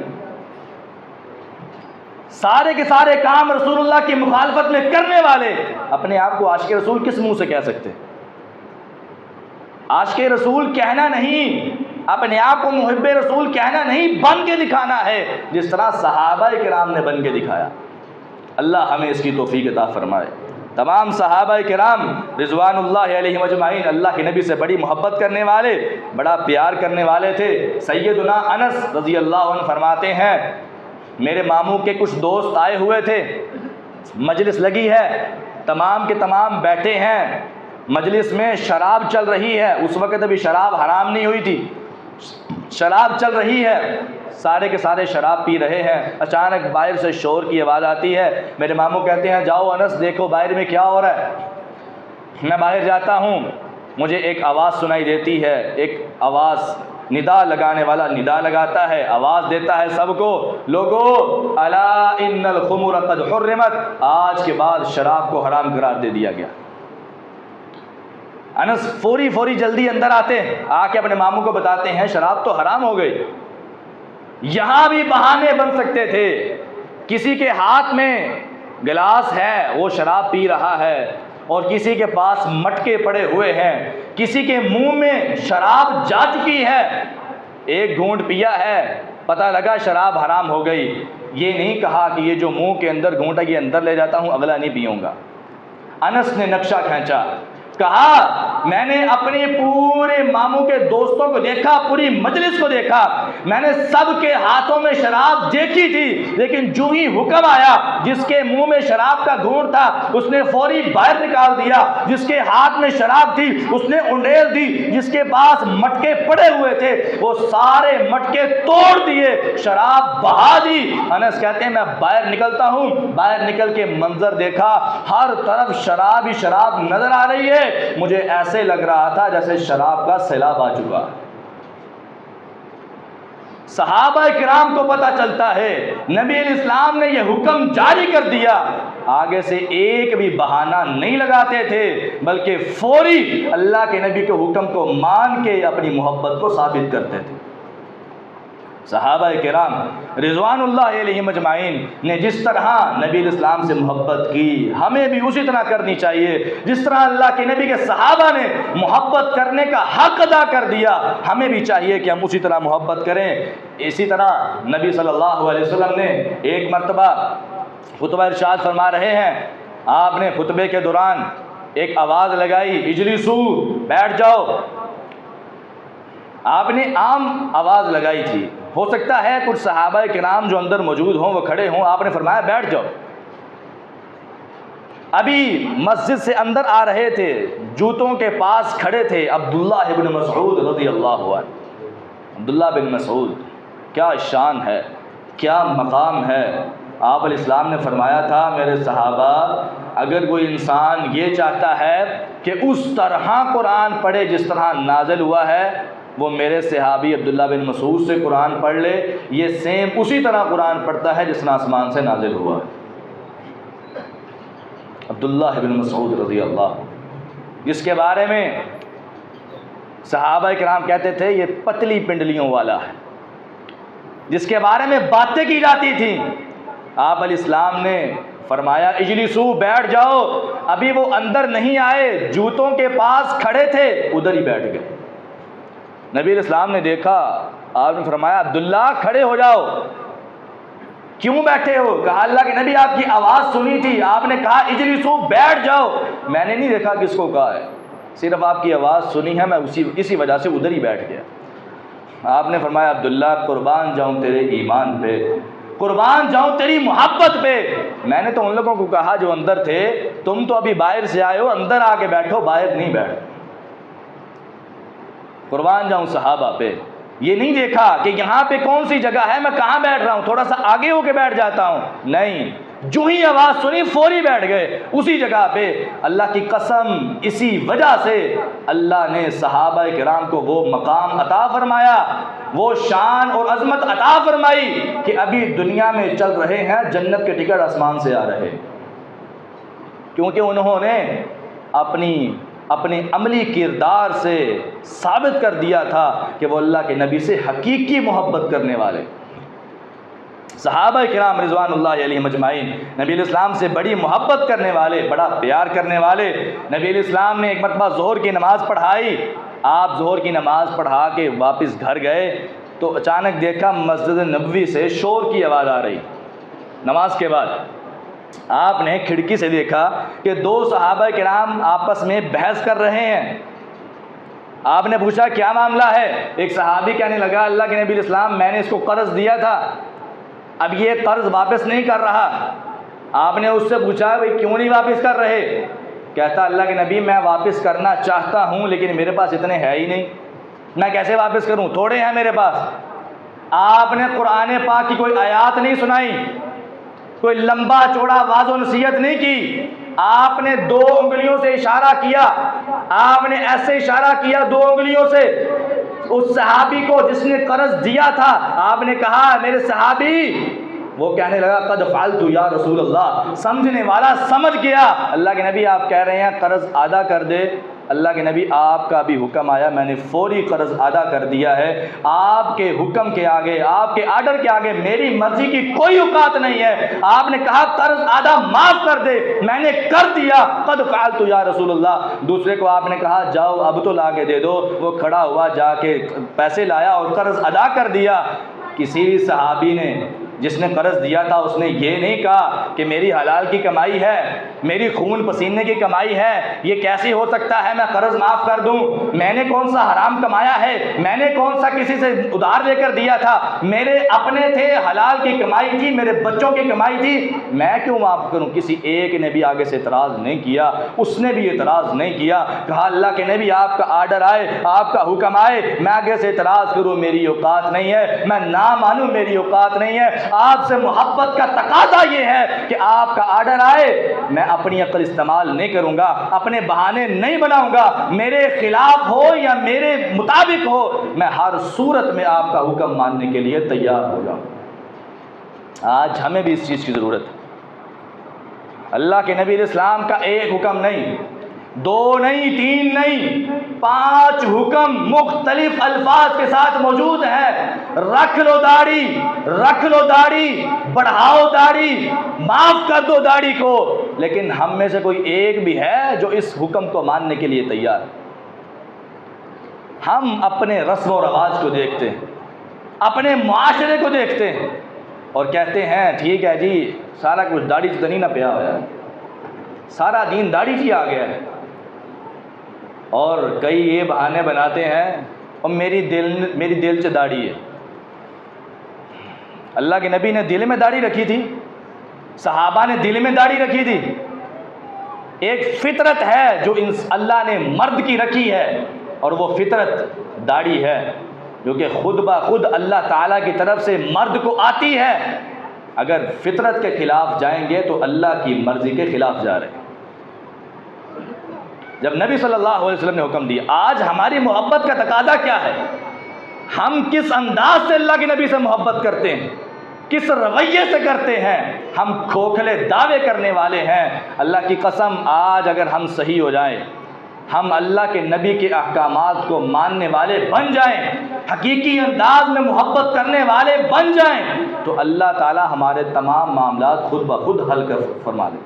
سارے کے سارے کام رسول اللہ کی مخالفت میں کرنے والے اپنے آپ کو عاشق رسول کس منہ سے کہہ سکتے؟ عاشق رسول کہنا نہیں، اپنے آپ کو محب رسول کہنا نہیں، بن کے دکھانا ہے جس طرح صحابہ کرام نے بن کے دکھایا۔ اللہ ہمیں اس کی توفیق عطا فرمائے۔ تمام صحابہ کرام رضوان اللہ علیہم اجمعین اللہ کے نبی سے بڑی محبت کرنے والے، بڑا پیار کرنے والے تھے۔ سیدنا انس رضی اللہ عنہ فرماتے ہیں میرے ماموں کے کچھ دوست آئے ہوئے تھے، مجلس لگی ہے، تمام کے تمام بیٹھے ہیں، مجلس میں شراب چل رہی ہے، اس وقت ابھی شراب حرام نہیں ہوئی تھی، شراب چل رہی ہے، سارے کے سارے شراب پی رہے ہیں۔ اچانک باہر سے شور کی آواز آتی ہے، میرے ماموں کہتے ہیں جاؤ انس دیکھو باہر میں کیا ہو رہا ہے۔ میں باہر جاتا ہوں، مجھے ایک آواز سنائی دیتی ہے، ایک آواز، ندا لگانے والا ندا لگاتا ہے، آواز دیتا ہے سب کو، لوگو الا ان الخمر قد حرمت، آج کے بعد شراب کو حرام قرار دے دیا گیا۔ انس فوری جلدی اندر آتے ہیں، آ کے اپنے ماموں کو بتاتے ہیں شراب تو حرام ہو گئی۔ یہاں بھی بہانے بن سکتے تھے، کسی کے ہاتھ میں گلاس ہے وہ شراب پی رہا ہے، اور کسی کے پاس مٹکے پڑے ہوئے ہیں، کسی کے منہ میں شراب جا چکی ہے، ایک گھونٹ پیا ہے، پتہ لگا شراب حرام ہو گئی، یہ نہیں کہا کہ یہ جو منہ کے اندر گھونٹ ہے یہ اندر لے جاتا ہوں، اگلا نہیں پیوں گا۔ انس نے نقشہ کھینچا، کہا میں نے اپنے پورے ماموں کے دوستوں کو دیکھا، پوری مجلس کو دیکھا، میں نے سب کے ہاتھوں میں شراب دیکھی تھی، لیکن جو ہی حکم آیا جس کے منہ میں شراب کا گھونٹ تھا اس نے فوری باہر نکال دیا، جس کے ہاتھ میں شراب تھی اس نے انڈیل دی، جس کے پاس مٹکے پڑے ہوئے تھے وہ سارے مٹکے توڑ دیے، شراب بہا دی۔ انس کہتے ہیں میں باہر نکلتا ہوں، باہر نکل کے منظر دیکھا، ہر طرف شراب ہی شراب نظر آ رہی ہے، مجھے ایسے لگ رہا تھا جیسے شراب کا سیلاب آ چکا۔ صحابہ کرام کو پتہ چلتا ہے نبی علیہ السلام نے یہ حکم جاری کر دیا، آگے سے ایک بھی بہانہ نہیں لگاتے تھے، بلکہ فوری اللہ کے نبی کے حکم کو مان کے اپنی محبت کو ثابت کرتے تھے۔ صحابہ کرام رضوان اللہ علیہم اجمعین نے جس طرح نبی علیہ السلام سے محبت کی، ہمیں بھی اسی طرح کرنی چاہیے، جس طرح اللہ کے نبی کے صحابہ نے محبت کرنے کا حق ادا کر دیا، ہمیں بھی چاہیے کہ ہم اسی طرح محبت کریں۔ اسی طرح نبی صلی اللہ علیہ وسلم نے ایک مرتبہ خطبہ ارشاد فرما رہے ہیں، آپ نے خطبے کے دوران ایک آواز لگائی، اجلسو، بیٹھ جاؤ، آپ نے عام آواز لگائی تھی، ہو سکتا ہے کچھ صحابہ کرام جو اندر موجود ہوں وہ کھڑے ہوں، آپ نے فرمایا بیٹھ جاؤ۔ ابھی مسجد سے اندر آ رہے تھے، جوتوں کے پاس کھڑے تھے عبداللہ بن مسعود رضی اللہ عنہ۔ عبداللہ بن مسعود، کیا شان ہے، کیا مقام ہے۔ آپ علیہ السلام نے فرمایا تھا میرے صحابہ اگر کوئی انسان یہ چاہتا ہے کہ اس طرح قرآن پڑھے جس طرح نازل ہوا ہے، وہ میرے صحابی عبداللہ بن مسعود سے قرآن پڑھ لے، یہ سیم اسی طرح قرآن پڑھتا ہے جس طرح آسمان سے نازل ہوا۔ عبداللہ بن مسعود رضی اللہ، جس کے بارے میں صحابہ کرام کہتے تھے یہ پتلی پنڈلیوں والا ہے، جس کے بارے میں باتیں کی جاتی تھیں، آپ علیہ السلام نے فرمایا اجلسو، بیٹھ جاؤ۔ ابھی وہ اندر نہیں آئے، جوتوں کے پاس کھڑے تھے، ادھر ہی بیٹھ گئے۔ نبی علیہ السلام نے دیکھا، آپ نے فرمایا عبداللہ کھڑے ہو جاؤ۔ کیوں بیٹھے ہو؟ کہا اللہ کے نبی آپ کی آواز سنی تھی، آپ نے کہا اجلسو، بیٹھ جاؤ۔ میں نے نہیں دیکھا کس کو کہا ہے، صرف آپ کی آواز سنی ہے، میں اسی وجہ سے ادھر ہی بیٹھ گیا۔ آپ نے فرمایا عبداللہ قربان جاؤں تیرے ایمان پہ، قربان جاؤں تیری محبت پہ۔ میں نے تو ان لوگوں کو کہا جو اندر تھے تم تو ابھی باہر سے آئے ہو، اندر آ کے بیٹھو، باہر نہیں بیٹھو۔ قربان جاؤں صحابہ پہ، یہ نہیں دیکھا کہ یہاں پہ کون سی جگہ ہے، میں کہاں بیٹھ رہا ہوں، تھوڑا سا آگے ہو کے بیٹھ جاتا ہوں، نہیں، جو ہی آواز سنی فوری بیٹھ گئے اسی جگہ پہ۔ اللہ کی قسم اسی وجہ سے اللہ نے صحابہ کرام کو وہ مقام عطا فرمایا، وہ شان اور عظمت عطا فرمائی کہ ابھی دنیا میں چل رہے ہیں، جنت کے ٹکٹ آسمان سے آ رہے، کیونکہ انہوں نے اپنے عملی کردار سے ثابت کر دیا تھا کہ وہ اللہ کے نبی سے حقیقی محبت کرنے والے۔ صحابہ کرام رضوان اللہ علیہم اجمعین نبی علیہ السلام سے بڑی محبت کرنے والے، بڑا پیار کرنے والے۔ نبی علیہ السلام نے ایک مرتبہ ظہر کی نماز پڑھائی، آپ ظہر کی نماز پڑھا کے واپس گھر گئے تو اچانک دیکھا مسجد نبوی سے شور کی آواز آ رہی۔ نماز کے بعد آپ نے کھڑکی سے دیکھا کہ دو صحابہ کرام آپس میں بحث کر رہے ہیں۔ آپ نے پوچھا کیا معاملہ ہے؟ ایک صحابی کہنے لگا اللہ کے نبی علیہ السلام میں نے اس کو قرض دیا تھا، اب یہ قرض واپس نہیں کر رہا، آپ نے اس سے پوچھا بھائی کیوں نہیں واپس کر رہے؟ کہتا اللہ کے نبی میں واپس کرنا چاہتا ہوں لیکن میرے پاس اتنے ہے ہی نہیں، میں کیسے واپس کروں، تھوڑے ہیں میرے پاس۔ آپ نے قرآن پاک کی کوئی آیات نہیں سنائی، کوئی لمبا چوڑا واضح و نصیحت نہیں کی، آپ نے 2 انگلیوں سے اشارہ کیا، آپ نے ایسے اشارہ کیا 2 انگلیوں سے اس صحابی کو جس نے قرض دیا تھا، آپ نے کہا میرے صحابی، وہ کہنے لگا قد فعلت یا رسول اللہ، سمجھنے والا سمجھ گیا، اللہ کے نبی آپ کہہ رہے ہیں قرض ادا کر دے، اللہ کے نبی آپ کا بھی حکم آیا، میں نے فوری قرض ادا کر دیا ہے، آپ کے حکم کے آگے، آپ کے آرڈر کے آگے میری مرضی کی کوئی اوقات نہیں ہے، آپ نے کہا قرض ادا معاف کر دے، میں نے کر دیا، قد فعلت یا رسول اللہ۔ دوسرے کو آپ نے کہا جاؤ اب تو لا کے دے دو، وہ کھڑا ہوا جا کے پیسے لایا اور قرض ادا کر دیا۔ کسی صحابی نے جس نے قرض دیا تھا اس نے یہ نہیں کہا کہ میری حلال کی کمائی ہے، میری خون پسینے کی کمائی ہے، یہ کیسے ہو سکتا ہے میں قرض معاف کر دوں، میں نے کون سا حرام کمایا ہے، میں نے کون سا کسی سے ادھار لے کر دیا تھا، میرے اپنے تھے، حلال کی کمائی تھی، میرے بچوں کی کمائی تھی، میں کیوں معاف کروں؟ کسی ایک نے بھی آگے سے اعتراض نہیں کیا، اس نے بھی اعتراض نہیں کیا، کہا اللہ کے نبی آپ کا آرڈر آئے، آپ کا حکم آئے، میں آگے سے اعتراض کروں میری اوقات نہیں ہے، میں نہ مانوں میری اوقات نہیں ہے، آپ سے محبت کا تقاضا یہ ہے کہ آپ کا آرڈر آئے، میں اپنی عقل استعمال نہیں کروں گا، اپنے بہانے نہیں بناؤں گا، میرے خلاف ہو یا میرے مطابق ہو، میں ہر صورت میں آپ کا حکم ماننے کے لیے تیار ہو جاؤں۔ آج ہمیں بھی اس چیز کی ضرورت ہے۔ اللہ کے نبی علیہ السلام کا ایک حکم نہیں، 2 نہیں، 3 نہیں، 5 حکم مختلف الفاظ کے ساتھ موجود ہیں۔ رکھ لو داڑھی، رکھ لو داڑھی، بڑھاؤ داڑھی، معاف کر دو داڑھی کو، لیکن ہم میں سے کوئی ایک بھی ہے جو اس حکم کو ماننے کے لیے تیار ہے؟ ہم اپنے رسم و رواج کو دیکھتے ہیں، اپنے معاشرے کو دیکھتے ہیں اور کہتے ہیں ٹھیک ہے جی سارا کچھ داڑھی سے نہیں نہ پیا ہوا ہے، سارا دین داڑھی سے آ گیا ہے، اور کئی یہ بہانے بناتے ہیں اور میری دل سے داڑھی ہے۔ اللہ کے نبی نے دل میں داڑھی رکھی تھی، صحابہ نے دل میں داڑھی رکھی تھی، ایک فطرت ہے جو اللہ نے مرد کی رکھی ہے، اور وہ فطرت داڑھی ہے جو کہ خود بخود اللہ تعالیٰ کی طرف سے مرد کو آتی ہے۔ اگر فطرت کے خلاف جائیں گے تو اللہ کی مرضی کے خلاف جا رہے ہیں۔ جب نبی صلی اللہ علیہ وسلم نے حکم دیا، آج ہماری محبت کا تقاضا کیا ہے؟ ہم کس انداز سے اللہ کے نبی سے محبت کرتے ہیں، کس رویے سے کرتے ہیں؟ ہم کھوکھلے دعوے کرنے والے ہیں۔ اللہ کی قسم آج اگر ہم صحیح ہو جائیں، ہم اللہ کے نبی کے احکامات کو ماننے والے بن جائیں، حقیقی انداز میں محبت کرنے والے بن جائیں، تو اللہ تعالی ہمارے تمام معاملات خود بخود حل کر فرما دے۔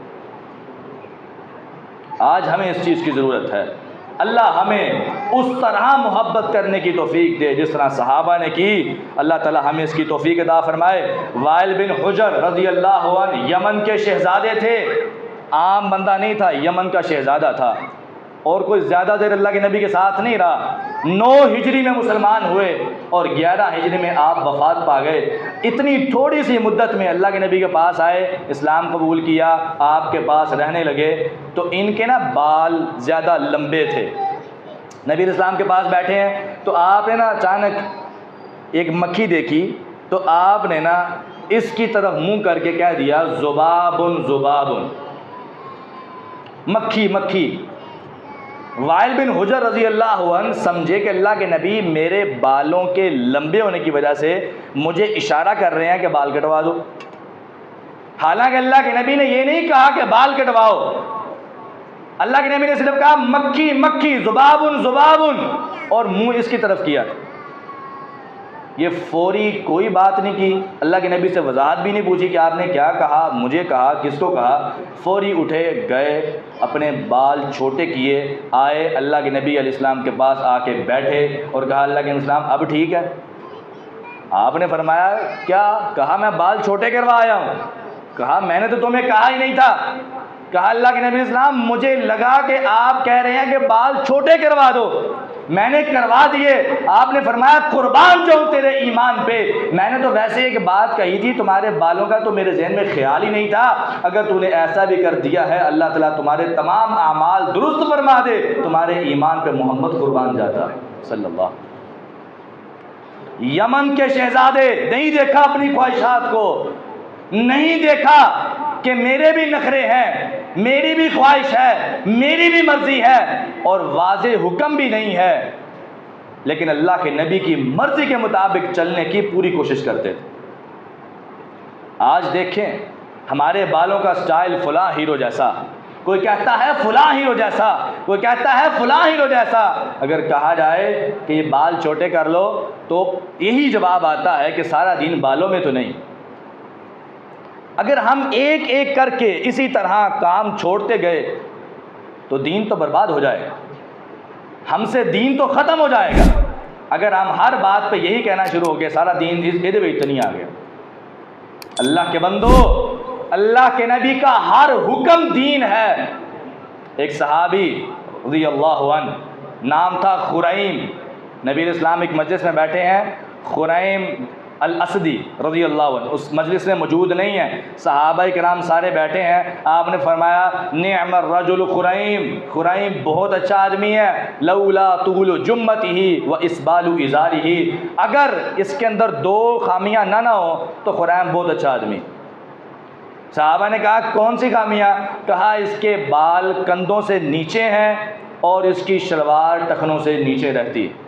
آج ہمیں اس چیز کی ضرورت ہے۔ اللہ ہمیں اس طرح محبت کرنے کی توفیق دے جس طرح صحابہ نے کی۔ اللہ تعالی ہمیں اس کی توفیق عطا فرمائے۔ وائل بن حجر رضی اللہ عنہ یمن کے شہزادے تھے، عام بندہ نہیں تھا، یمن کا شہزادہ تھا، اور کوئی زیادہ دیر اللہ کے نبی کے ساتھ نہیں رہا۔ 9 ہجری میں مسلمان ہوئے اور 11 ہجری میں آپ وفات پا گئے۔ اتنی تھوڑی سی مدت میں اللہ کے نبی کے پاس آئے، اسلام قبول کیا، آپ کے پاس رہنے لگے، تو ان کے نا بال زیادہ لمبے تھے۔ نبی علیہ السلام کے پاس بیٹھے ہیں تو آپ نے نا اچانک ایک مکھی دیکھی، تو آپ نے نا اس کی طرف منہ کر کے کہہ دیا ذبابن ذبابن، مکھی مکھی۔ وائل بن حجر رضی اللہ عنہ سمجھے کہ اللہ کے نبی میرے بالوں کے لمبے ہونے کی وجہ سے مجھے اشارہ کر رہے ہیں کہ بال کٹوا دو، حالانکہ اللہ کے نبی نے یہ نہیں کہا کہ بال کٹواؤ، اللہ کے نبی نے صرف کہا مکھی مکھی، ذبابن ذبابن، اور منہ اس کی طرف کیا۔ یہ فوری کوئی بات نہیں کی، اللہ کے نبی سے وضاحت بھی نہیں پوچھی کہ آپ نے کیا کہا، مجھے کہا، کس کو کہا، فوری اٹھے گئے، اپنے بال چھوٹے کیے، آئے اللہ کے نبی علیہ السلام کے پاس آ کے بیٹھے اور کہا اللہ کے السلام اب ٹھیک ہے؟ آپ نے فرمایا کیا؟ کہا میں بال چھوٹے کروا آیا ہوں۔ کہا میں نے تو تمہیں کہا ہی نہیں تھا۔ کہا اللہ کے نبی علیہ السلام مجھے لگا کہ آپ کہہ رہے ہیں کہ بال چھوٹے کروا دو۔ میں نے کروا دیے۔ آپ نے فرمایا قربان جاؤں تیرے ایمان پہ، میں نے تو ویسے ایک بات کہی تھی، تمہارے بالوں کا تو میرے ذہن میں خیال ہی نہیں تھا، اگر تو نے ایسا بھی کر دیا ہے اللہ تعالیٰ تمہارے تمام اعمال درست فرما دے، تمہارے ایمان پہ محمد قربان جاتا ہے صلی اللہ علیہ وسلم۔ یمن کے شہزادے نہیں دیکھا اپنی خواہشات کو، نہیں دیکھا کہ میرے بھی نخرے ہیں، میری بھی خواہش ہے، میری بھی مرضی ہے، اور واضح حکم بھی نہیں ہے، لیکن اللہ کے نبی کی مرضی کے مطابق چلنے کی پوری کوشش کرتے تھے۔ آج دیکھیں ہمارے بالوں کا سٹائل فلاں ہیرو جیسا، کوئی کہتا ہے فلاں ہیرو جیسا، کوئی کہتا ہے فلاں ہیرو جیسا۔ اگر کہا جائے کہ یہ بال چھوٹے کر لو تو یہی جواب آتا ہے کہ سارا دین بالوں میں تو نہیں۔ اگر ہم ایک ایک کر کے اسی طرح کام چھوڑتے گئے تو دین تو برباد ہو جائے گا، ہم سے دین تو ختم ہو جائے گا۔ اگر ہم ہر بات پہ یہی کہنا شروع ہو گئے سارا دین ادھر اتنی آ گیا۔ اللہ کے بندو، اللہ کے نبی کا ہر حکم دین ہے۔ ایک صحابی رضی اللہ عنہ، نام تھا خریم، نبی علیہ السلام ایک مجلس میں بیٹھے ہیں، خریم الاسدی رضی اللہ عنہ اس مجلس میں موجود نہیں ہیں، صحابہ کرام سارے بیٹھے ہیں۔ آپ نے فرمایا نعم الرجل خریم، خریم بہت اچھا آدمی ہے، لولا طول جمتہ و اسبال ازارہ، اگر اس کے اندر دو خامیاں نہ ہو تو خریم بہت اچھا آدمی۔ صحابہ نے کہا کون سی خامیاں؟ کہا اس کے بال کندھوں سے نیچے ہیں اور اس کی شلوار ٹخنوں سے نیچے رہتی ہے۔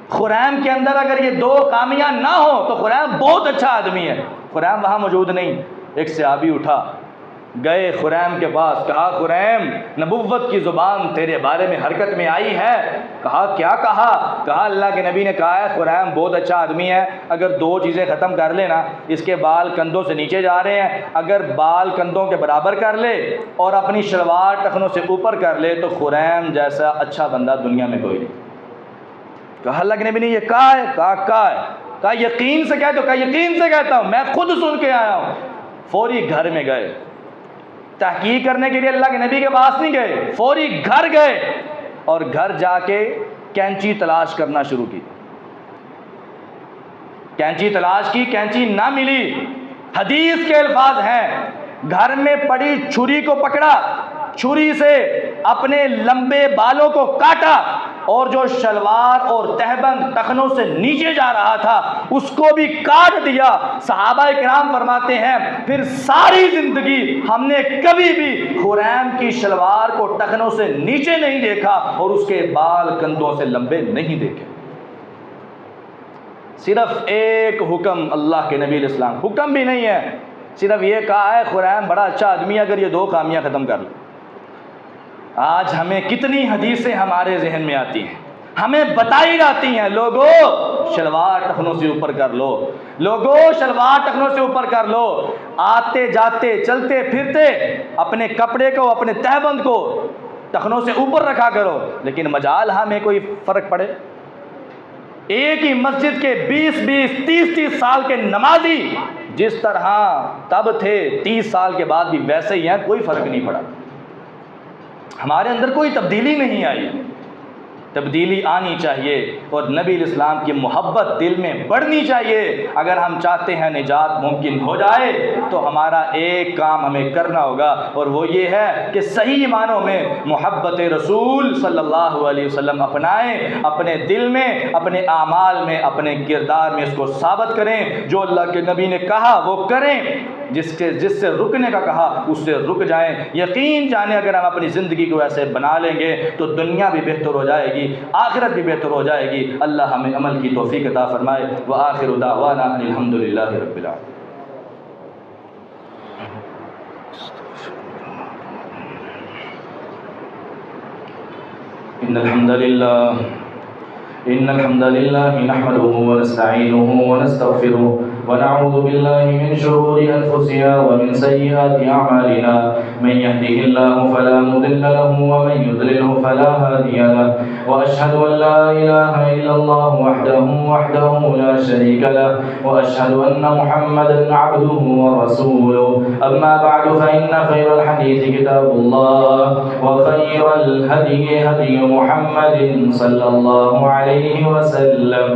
خریم کے اندر اگر یہ دو خامیاں نہ ہو تو خریم بہت اچھا آدمی ہے۔ خریم وہاں موجود نہیں۔ ایک صحابی اٹھا، گئے خریم کے پاس، کہا خریم نبوت کی زبان تیرے بارے میں حرکت میں آئی ہے۔ کہا کیا کہا؟ کہا اللہ کے نبی نے کہا ہے خریم بہت اچھا آدمی ہے، اگر دو چیزیں ختم کر لینا، اس کے بال کندھوں سے نیچے جا رہے ہیں، اگر بال کندھوں کے برابر کر لے اور اپنی شلوار ٹخنوں سے اوپر کر لے تو خریم جیسا اچھا بندہ دنیا میں کوئی نہیں۔ کہا اللہ کے نبی نے یہ کہا ہے؟ کہا یقین سے کہتے ہو؟ کہا یقین سے کہتا ہوں، میں خود سن کے آیا ہوں۔ فوری گھر میں گئے، تحقیق کرنے کے لیے اللہ کے نبی کے پاس نہیں گئے، فوری گھر گئے اور گھر جا کے کینچی تلاش کرنا شروع کی۔ کینچی تلاش کی، کینچی نہ ملی۔ حدیث کے الفاظ ہیں، گھر میں پڑی چھری کو پکڑا، چھری سے اپنے لمبے بالوں کو کاٹا اور جو شلوار اور تہبند ٹخنوں سے نیچے جا رہا تھا اس کو بھی کاٹ دیا۔ صحابہ کرام فرماتے ہیں پھر ساری زندگی ہم نے کبھی بھی خریم کی شلوار کو ٹخنوں سے نیچے نہیں دیکھا اور اس کے بال کندھوں سے لمبے نہیں دیکھے۔ صرف ایک حکم اللہ کے نبی علیہ السلام، حکم بھی نہیں ہے، صرف یہ کہا ہے خریم بڑا اچھا آدمی ہے اگر یہ دو خامیاں ختم کر لے۔ آج ہمیں کتنی حدیثیں ہمارے ذہن میں آتی ہیں، ہمیں بتائی جاتی ہیں لوگوں شلوار ٹخنوں سے اوپر کر لو، لوگوں شلوار ٹخنوں سے اوپر کر لو، آتے جاتے چلتے پھرتے اپنے کپڑے کو اپنے تہبند کو ٹخنوں سے اوپر رکھا کرو، لیکن مجال ہمیں کوئی فرق پڑے؟ ایک ہی مسجد کے 20 30 سال کے نمازی جس طرح تب تھے 30 سال کے بعد بھی ویسے ہی ہیں، کوئی فرق نہیں پڑا، ہمارے اندر کوئی تبدیلی نہیں آئی۔ تبدیلی آنی چاہیے اور نبی علیہ السلام کی محبت دل میں بڑھنی چاہیے۔ اگر ہم چاہتے ہیں نجات ممکن ہو جائے تو ہمارا ایک کام ہمیں کرنا ہوگا اور وہ یہ ہے کہ صحیح معنوں میں محبت رسول صلی اللہ علیہ وسلم اپنائیں، اپنے دل میں، اپنے اعمال میں، اپنے کردار میں اس کو ثابت کریں، جو اللہ کے نبی نے کہا وہ کریں، جس سے رکنے کا کہا اس سے رک جائیں۔ یقین جانیں اگر ہم اپنی زندگی کو ایسے بنا لیں گے تو دنیا بھی بہتر ہو جائے گی، آخرت بھی بہتر ہو جائے گی۔ اللہ ہمیں عمل کی توفیق عطا فرمائے۔ وآخر دعوانا ان الحمدللہ رب العالمین۔ ان الحمد للہ نحمده ونستعینه ونستغفره ونعوذ بالله من شرور أنفسنا ومن سيئات أعمالنا من يهده الله فلا مضل له ومن يضلله فلا هادي له وأشهد أن لا إله إلا الله وحده لا شريك له وأشهد أن محمدا عبده ورسوله أما بعد فإن خير الحديث كتاب الله وخير الهدي هدي محمد صلى الله عليه وسلم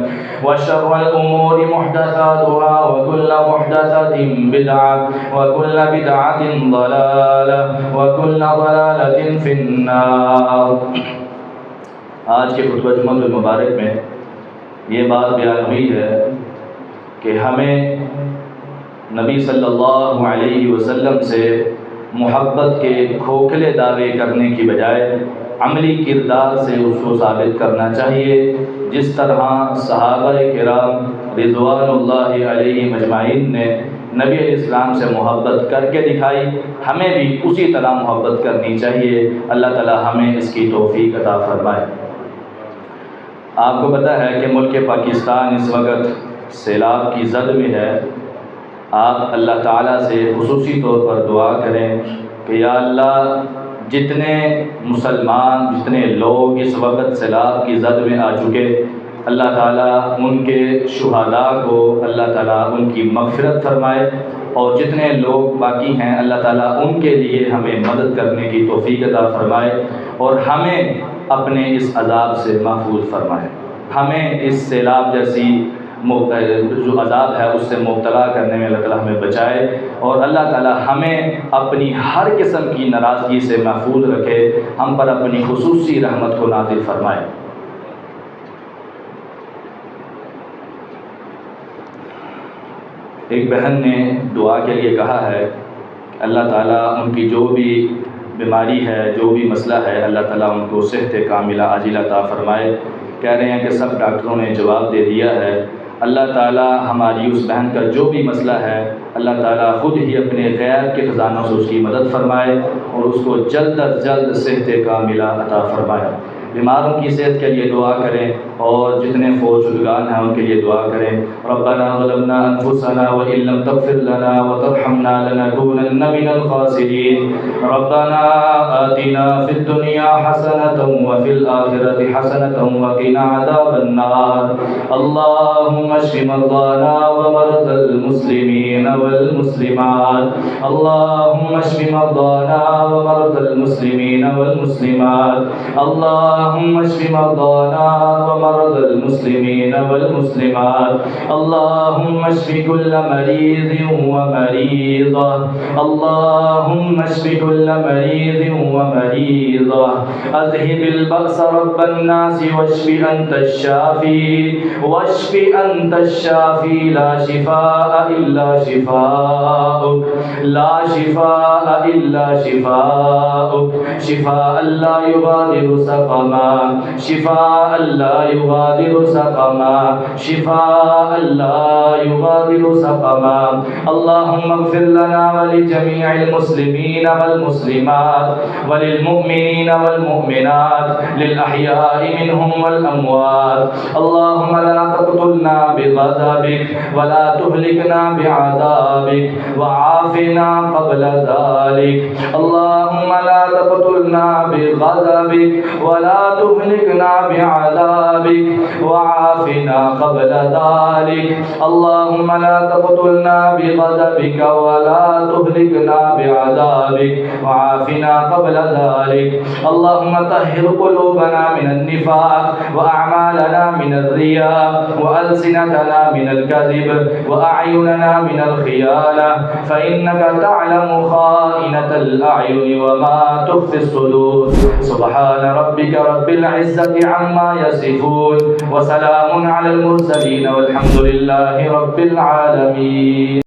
وشر الأمور محدثاتها وكل محدثة بدعة وكل بدعة ضلالة وكل ضلالة في النار. آج کے خطبہ جمعہ المبارک میں یہ بات بیان ہوئی ہے کہ ہمیں نبی صلی اللہ علیہ وسلم سے محبت کے کھوکھلے دعوے کرنے کی بجائے عملی کردار سے اس کو ثابت کرنا چاہیے، جس طرح صحابہ کرام رضوان اللہ علیہ مجمعین نے نبی علیہ السلام سے محبت کر کے دکھائی، ہمیں بھی اسی طرح محبت کرنی چاہیے. اللہ تعالی ہمیں اس کی توفیق عطا فرمائے. آپ کو پتہ ہے کہ ملک پاکستان اس وقت سیلاب کی زد میں ہے. آپ اللہ تعالیٰ سے خصوصی طور پر دعا کریں کہ یا اللہ جتنے مسلمان جتنے لوگ اس وقت سیلاب کی زد میں آ چکے، اللہ تعالیٰ ان کے شہداء کو اللہ تعالیٰ ان کی مغفرت فرمائے، اور جتنے لوگ باقی ہیں اللہ تعالیٰ ان کے لیے ہمیں مدد کرنے کی توفیق عطا فرمائے اور ہمیں اپنے اس عذاب سے محفوظ فرمائے. ہمیں اس سیلاب جیسی جو عذاب ہے اس سے مبتلا کرنے میں اللہ تعالیٰ ہمیں بچائے، اور اللہ تعالیٰ ہمیں اپنی ہر قسم کی ناراضگی سے محفوظ رکھے، ہم پر اپنی خصوصی رحمت کو نازل فرمائے. ایک بہن نے دعا کے لیے کہا ہے کہ اللہ تعالیٰ ان کی جو بھی بیماری ہے، جو بھی مسئلہ ہے، اللہ تعالیٰ ان کو صحت کاملہ عاجلہ عطا فرمائے. کہہ رہے ہیں کہ سب ڈاکٹروں نے جواب دے دیا ہے. اللہ تعالیٰ ہماری اس بہن کا جو بھی مسئلہ ہے اللہ تعالیٰ خود ہی اپنے غیب کے خزانوں سے اس کی مدد فرمائے اور اس کو جلد از جلد صحت کاملہ عطا فرمائے. بیماروں کی صحت کے لیے دعا کریں اور جتنے فوت شدگان ہیں ان کے لیے دعا کریں. ربنا ظلمنا انفسنا وان لم تغفر لنا وترحمنا لنكونن من الخاسرين. ربنا آتنا في الدنيا حسنة وفي الآخرة حسنة وقنا عذاب النار. اللهم اشف مرضانا ومرضى المسلمين والمسلمات. اللهم اشف مرضانا ومرضى المسلمين والمسلمات. اللهم اشف مرضانا ومرضى المسلمين والمسلمات. اللهم اشف كل مريض ومريضة. اللهم اشف كل مريض ومريضة. اذهب البأس رب الناس واشف أنت الشافي واشف أنت الشافي لا شفاء إلا شفاءك لا شفاء إلا شفاءك شفاء لا يغادر سقما شفاء لا يغادر سقما شفاء لا يغادر سقما. اللهم اغفر لنا ولجميع المسلمين والمسلمات وللمؤمنين والمؤمنات للأحياء منهم والأموات. اللهم لا تقتلنا بغضبك ولا تهلكنا بعذابك وعافنا قبل ذلك. اللهم لا تقتلنا بغضبك ولا تهلكنا بعذابك وعافنا قبل ذلك. اللهم لا تقتلنا بغضبك ولا تهلكنا بعذابك وعافنا قبل ذلك. اللهم طهر قلوبنا من النفاق وأعمالنا من الرياء وألسنتنا من الكذب وأعيننا من الخيانة فإنك تعلم خائنة الأعين وما تخفي الصدور. سبحان ربك رب العزة عما يصفون وسلام على المرسلين والحمد لله رب العالمين.